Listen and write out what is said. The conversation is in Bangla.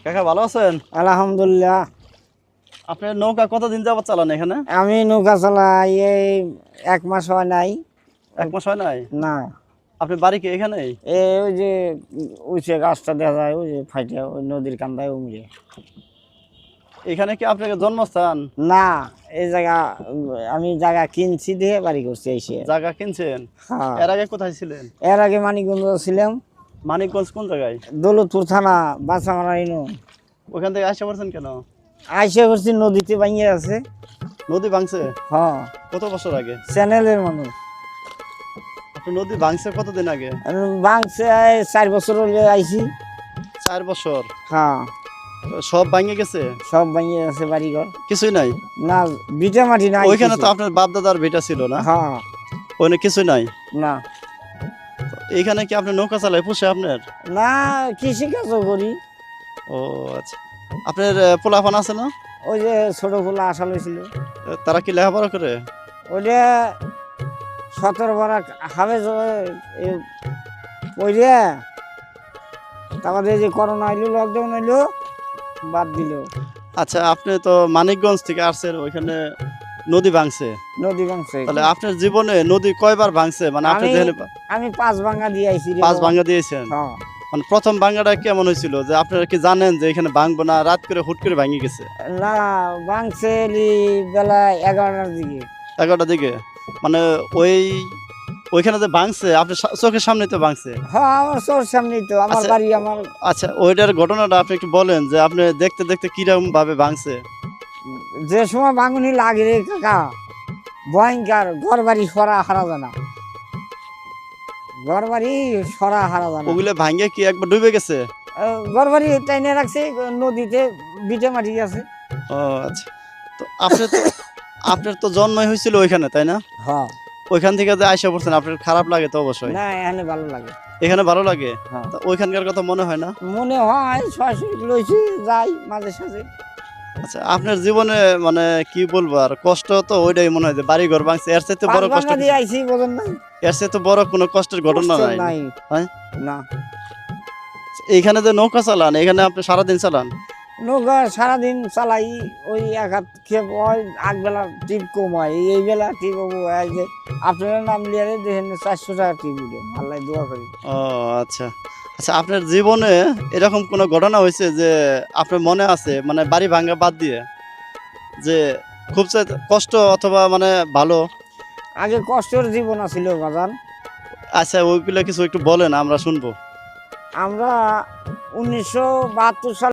কাকা ভালো আছেন? আলহামদুলিল্লাহ। আপনার নৌকা কতদিন যাবত চালান এখানে? আমি নৌকা চালাই এই 1 মাস হয় নাই। 1 মাস হয় নাই? না, আপনার বাড়ি কি এখানেই? ওই যে উঁচে গাছটা দেখা যায়, ওই যে ফাইটে ওই নদীর কান্দায় উমরে। এখানে কি আপনার জন্মস্থান? না, এই জায়গা আমি জায়গা কিনছি দিয়ে বাড়ি করছি এসে। জায়গা কিনছেন? হ্যাঁ। এর আগে কোথায় ছিলেন? এর আগে মানিকগঞ্জ ছিলাম। মানিকগঞ্জ কোন জায়গায়? দৌলতপুর থানা, বাসামারা ইউনিয়ন। ওখান থেকে আসতে পারছেন কেন? আইসে করছি, নদীতে ভাঙিয়ে আছে। নদী ভাঙছে? হ্যাঁ। কত বছর আগে? চ্যানেলের মানুষ। আপনি নদী ভাঙছে কতদিন আগে? ভাঙছে 4 বছর হলে আইছি। 4 বছর? হ্যাঁ। সব ভাঙে গেছে? সব ভাঙিয়ে আছে বাড়িঘর। কিছুই নাই? না, ভিটা মাটি নাই। ওইখানে তো আপনার বাপ দাদার ভিটা ছিল না? হ্যাঁ। ওখানে কিছুই নাই? না। এইখানে কি আপনি নৌকা চালায় পুষে আপনার? না, কৃষি কাজও করি। ও আচ্ছা। আপনার পোলাপান আছে না? ওই যে ছোট খোলা আশা লইছিল, তারা কি লেখাপড়া করে? ওইটা 17 বারা হাবে পড়ে, তারপরে যে করোনা আইলো, লকডাউন আইলো, বাদ দিল। আচ্ছা, আপনি তো মানিকগঞ্জ থেকে আসছেন, ওইখানে নদী ভাঙছে। নদী ভাঙছে। তাহলে আপনার জীবনে নদী কয়বার ভাঙছে? মানে আপনি আমি 5 ভাঙা দিয়ে আইছি। 5 ভাঙা দিয়েছেন? হ্যাঁ। মানে প্রথম ভাঙাটা কেমন হয়েছিল, যে আপনারা কি জানেন যে এখানে ভাঙবো না, রাত করে হুট করে ভাঙে গেছে? না, ভাঙছে বেলা 11টার দিকে। 11টার দিকে? মানে ওইখানে যে ভাঙছে আপনার চোখের সামনে তো ভাঙছে? হ্যাঁ, আমার চোখের সামনেই তো আমার আচ্ছা। বাড়ি। আমার আচ্ছা, ওইটার ঘটনাটা আপনি একটু বলেন, যে আপনি দেখতে দেখতে কিরকম ভাবে ভাঙছে? যে সময় ভাঙুনি লাগে রে কাকা, ভয়ঙ্কর। ঘর বাড়ি সরা হারা জানা, ঘর বাড়ি সরা হারা জানা। ওগুলো ভাঙে কি একবার ডুবে গেছে? ঘর বাড়ি টাইনে রাখছে, নদীতে ভিটে মাটি আছে। ও আচ্ছা। তো আপনার তো জন্মই হয়েছিল ওইখানে, তাই না? হ্যাঁ। ওইখান থেকে যে আইসা পড়ছেন, আপনার খারাপ লাগে তো অবশ্যই? না, এখানে ভালো লাগে। এখানে ভালো লাগে? হ্যাঁ। তা ওইখানকার কথা মনে হয় না? মনে হয় সরাসরি লইছি, যাই মাঝে সাঝে। আচ্ছা, আপনার জীবনে মানে কি বলবো আর, কষ্ট তো ওইটাই মনে হয় যে বাড়ি ঘর ভাঙছে, এর চাইতে বড় কষ্ট দিয়ে আইছি, বোঝেন নাই? এর চাইতে বড় কোনো কষ্টের ঘটনা কষ্ট নাই? নাই। হ্যাঁ? না। এইখানে যে নৌকা চালান, এখানে আপনি সারাদিন চালান? নৌকা সারাদিন চালাই। ওই এক হাত খেপ হয়, আগবেলা টিপ কম হয়, এই বেলা টিপ হবো। এই যে আপনার নাম লিয়ে দেখেন 400 টাকা টিপ উঠে, আল্লাহ দোয়া করি। ও আচ্ছা। আচ্ছা, আপনার জীবনে এরকম কোনো ঘটনা হয়েছে যে আপনার মনে আছে, মানে বাড়ি ভাঙা বাদ দিয়ে, যে খুব কষ্ট অথবা মানে ভালো? আগে কষ্টের জীবন ছিল বাজান। আচ্ছা, ওইগুলো কিছু একটু বলেন, আমরা শুনবো। আমরা 1972 সালে